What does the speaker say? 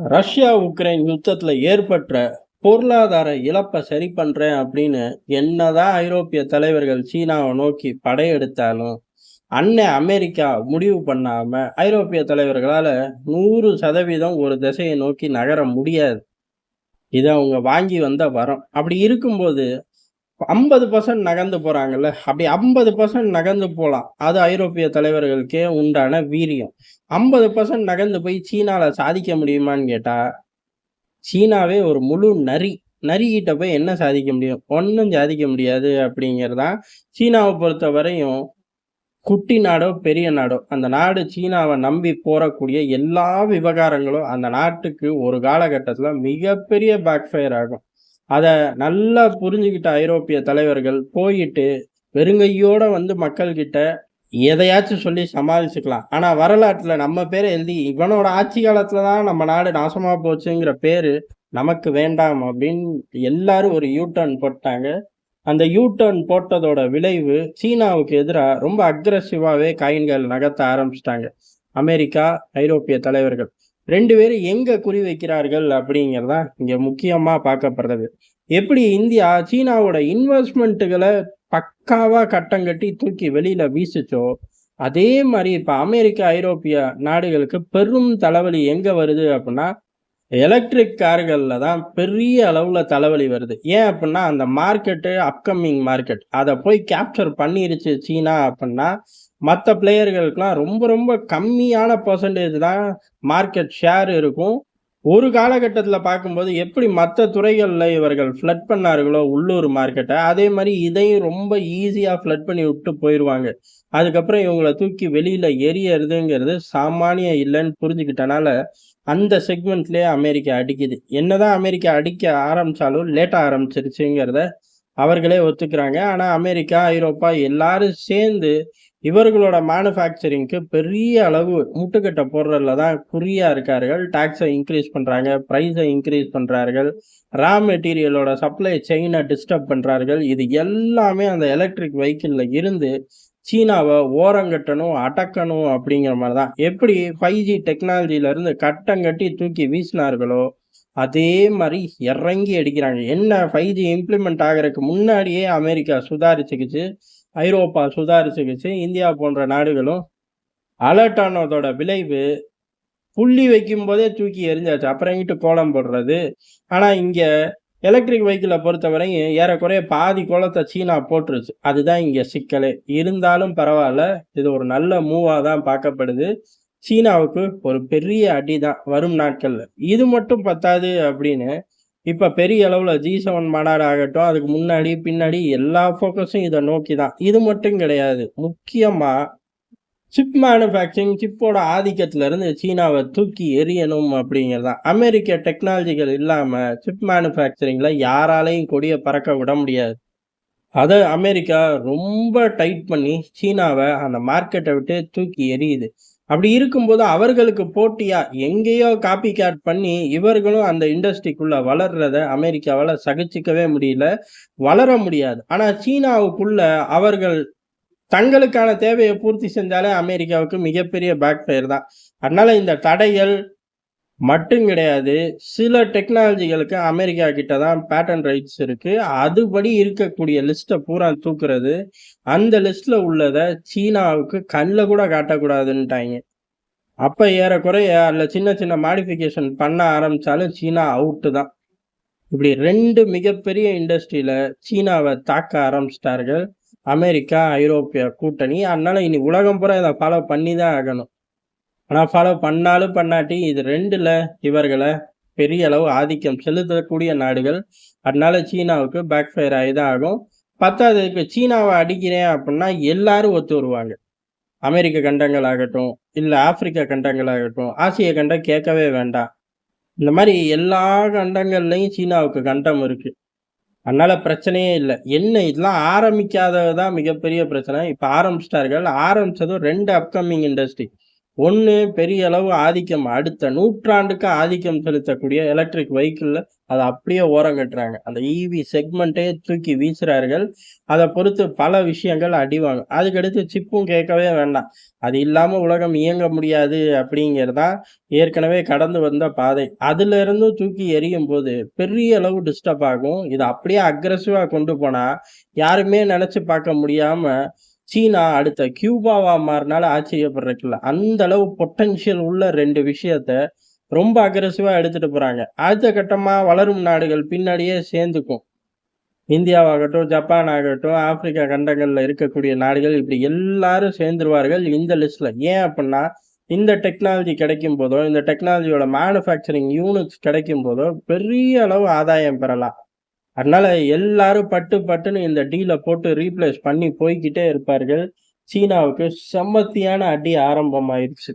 Russia Ukraine யுத்தத்துல ஏற்பட்ட பொருளாதார இழப்பை சரி பண்றேன் அப்படின்னு என்னதான் ஐரோப்பிய தலைவர்கள் சீனாவை நோக்கி படையெடுத்தாலும் அண்ணன் அமெரிக்கா முடிவு பண்ணாம ஐரோப்பிய தலைவர்களால 100% ஒரு திசையை நோக்கி நகர முடியாது. இது அவங்க வாங்கி வந்த வரம். அப்படி இருக்கும்போது 50% நகர்ந்து போறாங்கல்ல, அப்படி 50% நகர்ந்து போலாம். அது ஐரோப்பிய தலைவர்களுக்கே உண்டான வீரியம். 50% நகர்ந்து போய் சீனால சாதிக்க முடியுமான்னு கேட்டா, சீனாவே ஒரு முழு நரி. நரிகிட்ட போய் என்ன சாதிக்க முடியும்? ஒண்ணும் சாதிக்க முடியாது அப்படிங்கிறது தான் சீனாவ பொறுத்தவரையும் குட்டி நாடோ, பெரிய நாடோ, அந்த நாடு சீனாவ நம்பி போறக்கூடிய எல்லா விவகாரங்களும் அந்த நாட்டுக்கு ஒரு காலகட்டத்தில மிகப்பெரிய பேக்ஃபயர் ஆகும். அத நல்லா புரிஞ்சுகிட்ட ஐரோப்பிய தலைவர்கள் போயிட்டு வெறுங்கையோட வந்து மக்கள்கிட்ட எதையாச்சும் சொல்லி சமாளிச்சுக்கலாம். ஆனா வரலாற்றுல நம்ம பேர எழுதி, இவனோட ஆட்சி காலத்துல தான் நம்ம நாடு நாசமா போச்சுங்கிற பேரு நமக்கு வேண்டாம் அப்படின்னு எல்லாரும் ஒரு யூ டர்ன் போட்டாங்க. அந்த யூ டர்ன் போட்டதோட விளைவு சீனாவுக்கு எதிரா ரொம்ப அக்ரஸிவாவே காயின்கள் நகர்த்த ஆரம்பிச்சுட்டாங்க. அமெரிக்கா, ஐரோப்பிய தலைவர்கள் 2 பேரும் எங்க குறி வைக்கிறார்கள் அப்படிங்கிறது தான் இங்க முக்கியமா பார்க்கப்படுறது. எப்படி இந்தியா சீனாவோட இன்வெஸ்ட்மென்ட்டுகள பக்காவா கட்டங்கட்டி தூக்கி வெளியில வீசுச்சோ, அதே மாரி இப்ப அமெரிக்கா, ஐரோப்பிய நாடுகளுக்கு பெரும் தலைவலி எங்க வருது அப்புட்ன்னா, எலக்ட்ரிக் கார்கள்ல தான் பெரிய அளவுல தலைவலி வருது. ஏன் அப்புட்ன்னா, அந்த மார்க்கெட்டு அப்கமிங் மார்க்கெட். அத போய் கேப்சர் பண்ணிருச்சு சீனா அப்புட்ன்னா, மத்த பிளேயர்களுக்குலாம் ரொம்ப ரொம்ப கம்மியான பெர்சன்டேஜ் தான் மார்க்கெட் ஷேர் இருக்கும். ஒரு காலகட்டத்தில பார்க்கும்போது எப்படி மத்த துறைகள்ல இவர்கள் ஃப்ளட் பண்ணார்களோ உள்ளூர் மார்க்கெட்ட, அதே மாரி இதையும் ரொம்ப ஈஸியா ஃப்ளட் பண்ணி விட்டு போயிருவாங்க. அதுக்கப்புறம் இவங்கள தூக்கி வெளியில எறியறதுங்கிறது சாமானியம் இல்லன்னு புரிஞ்சுக்கிட்டனால, அந்த செக்மெண்ட்லயே அமெரிக்கா அடிக்குது. என்னதான் அமெரிக்கா அடிக்க ஆரம்பிச்சாலும் லேட்டா ஆரம்பிச்சிருச்சுங்கிறத அவர்களே ஒத்துக்கிறாங்க. ஆனா அமெரிக்கா, ஐரோப்பா எல்லாரும் சேர்ந்து இவர்களோட மேனுஃபேக்சரிங்க்கு பெரிய அளவு முட்டுக்கட்டை போடுறதுல தான் குறியா இருக்கார்கள். டாக்ஸ இன்கிரீஸ் பண்றாங்க, பிரைஸ இன்கிரீஸ் பண்றார்கள், ரா மெட்டீரியலோட சப்ளை செயின டிஸ்டர்ப் பண்றார்கள். இது எல்லாமே அந்த எலக்ட்ரிக் வெஹிக்கிள்ல இருந்து சீனாவ ஓரங்கட்டணும், அடக்கணும் அப்படிங்கிற மாரி தான். எப்படி 5G டெக்னாலஜில இருந்து கட்டங்கட்டி தூக்கி வீசினார்களோ, அதே மாரி இறங்கி அடிக்கிறாங்க. என்ன 5G இம்ப்ளிமெண்ட் ஆகறதுக்கு முன்னாடியே அமெரிக்கா சுதாரிச்சுக்கிச்சு, ஐரோப்பா சுதாரிச்சுக்கிச்சு, இந்தியா போன்ற நாடுகளும் அலர்ட் ஆனதோட விளைவு, புள்ளி வைக்கும்போதே தூக்கி எறிஞ்சாச்சு. அப்புறம் எங்கிட்டு கோலம் போடுறது? ஆனா இங்க எலக்ட்ரிக் வெஹிக்கிள பொறுத்தவரையும் ஏறக்குறைய பாதி கோலத்த சீனா போட்டுருச்சு. அதுதான் இங்க சிக்கலே. இருந்தாலும் பரவால்ல. இது ஒரு நல்ல மூவா தான் பார்க்கப்படுது. சீனாவுக்கு ஒரு பெரிய அடி தான் வரும் நாட்கள்ல. இது மட்டும் பத்தாது அப்படின்னு, இப்ப பெரிய அளவுல G7 மாநாடு ஆகட்டும், அதுக்கு முன்னாடி, பின்னாடி எல்லா ஃபோக்கஸும் இத நோக்கி தான். இது மட்டும் கிடையாது. முக்கியமா சிப் மேனுஃபேக்சரிங், சிப்போட ஆதிக்கத்துல இருந்து சீனாவ தூக்கி எறியணும் அப்படிங்கிறது தான். அமெரிக்க டெக்னாலஜிகள் இல்லாம சிப் மேனுஃபேக்சரிங்ல யாராலயும் கொடிய பறக்க விட முடியாது. அத அமெரிக்கா ரொம்ப டைட் பண்ணி சீனாவ அந்த மார்க்கெட்ட விட்டு தூக்கி எறியுது. அப்படி இருக்கும்போது அவர்களுக்கு போட்டியா எங்கேயோ காப்பி கேட் பண்ணி இவர்களும் அந்த இண்டஸ்ட்ரிக்குள்ள வளர்றத அமெரிக்காவால சகிச்சுக்கவே முடியல. வளர முடியாது. ஆனா சீனாவுக்குள்ள அவர்கள் தங்களுக்கான தேவைய பூர்த்தி செஞ்சாலே அமெரிக்காவுக்கு மிகப்பெரிய பேக் ஃபயர் தான். அதனால இந்த தடைகள் மட்டும் கிடையாது. சில டெக்னாலஜிகளுக்கு அமெரிக்கா கிட்ட தான் பேட்டர்ன் ரைட்ஸ் இருக்கு. அதுபடி இருக்கக்கூடிய லிஸ்ட்ட பூரா தூக்குறது. அந்த லிஸ்ட்ல உள்ளத சீனாவுக்கு கண்ல கூட காட்டக்கூடாதுன்ட்டாய்ங்க. அப்ப ஏறக்குறைய அதுல சின்ன சின்ன மாடிஃபிகேஷன் பண்ண ஆரம்பிச்சாலும் சீனா அவுட்டு தான். இப்படி 2 மிகப்பெரிய இண்டஸ்ட்ரியில சீனாவ தாக்க ஆரம்பிச்சுட்டார்கள். அமெரிக்கா, ஐரோப்பிய கூட்டணி. அதனால இனி உலகம் பூரா இத ஃபாலோ பண்ணி தான் ஆகணும். ஆனா ஃபாலோ பண்ணாலும் பண்ணாட்டி இது 2ல இவர்கள பெரிய அளவு ஆதிக்கம் செலுத்தக்கூடிய நாடுகள். அதனால சீனாவுக்கு பேக் ஃபயர் ஆகி தான் ஆகும். பத்தாததுக்கு சீனாவ அடிக்கிறேன் அப்புட்ன்னா எல்லாரும் ஒத்து வருவாங்க. அமெரிக்க கண்டங்கள் ஆகட்டும், இல்ல ஆப்பிரிக்க கண்டங்கள் ஆகட்டும், ஆசிய கண்டம் கேட்கவே வேண்டாம். இந்த மாரி எல்லா கண்டங்கள்லயும் சீனாவுக்கு கண்டம் இருக்கு. அதனால பிரச்சனையே இல்ல. என்ன இதெல்லாம் ஆரம்பிக்காதது தான் மிகப்பெரிய பிரச்சனை. இப்ப ஆரம்பிச்சுட்டார்கள். ஆரம்பிச்சதும் 2 அப்கமிங் இண்டஸ்ட்ரி. ஒண்ணு பெரிய அளவு ஆதிக்கம் அடுத்த நூற்றாண்டுக்கு ஆதிக்கம் செலுத்தக்கூடிய எலக்ட்ரிக் வெஹிக்கிள்ல அத அப்படியே ஓரங்கட்டுறாங்க. அந்த ஈவி செக்மெண்ட்டே தூக்கி வீசுறார்கள். அத பொறுத்து பல விஷயங்கள் அடிவாங்கும். அதுக்கடுத்து சிப்பும் கேட்கவே வேண்டாம். அது இல்லாம உலகம் இயங்க முடியாது அப்படிங்கிறது தான் ஏற்கனவே கடந்து வந்த பாதை. அதிலிருந்து தூக்கி எறியும்போது பெரிய அளவு டிஸ்டர்ப் ஆகும். இத அப்படியே அக்ரெசிவா கொண்டு போனா, யாருமே நெனச்சு பார்க்க முடியாம சீனா அடுத்த கியூபாவா மாறுனாலும் ஆச்சரியப்படுறதுக்கு இல்ல. அந்த அளவு பொட்டன்ஷியல் உள்ள 2 விஷயத்த ரொம்ப அக்ரெசிவா எடுத்துட்டு போறாங்க. அடுத்த கட்டமா வளரும் நாடுகள் பின்னாடியே சேர்ந்துக்கும். இந்தியாவாகட்டும், ஜப்பான் ஆகட்டும், ஆப்பிரிக்கா கண்டங்கள்ல இருக்கக்கூடிய நாடுகள் இப்படி எல்லாரும் சேர்ந்துருவார்கள் இந்த லிஸ்ட்ல. ஏன் அப்புட்ன்னா, இந்த டெக்னாலஜி கிடைக்கும்போதோ, இந்த டெக்னாலஜியோட மேனுஃபேக்சரிங் யூனிட்ஸ் கிடைக்கும்போதோ, பெரிய அளவு ஆதாயம் பெறலாம். அதனால எல்லாரும் பட்டு பட்டுன்னு இந்த டீல போட்டு ரீப்ளேஸ் பண்ணி போய்க்கிட்டே இருப்பார்கள். சீனாவுக்கு செம்மத்தியான அடி ஆரம்பமாயிருச்சு.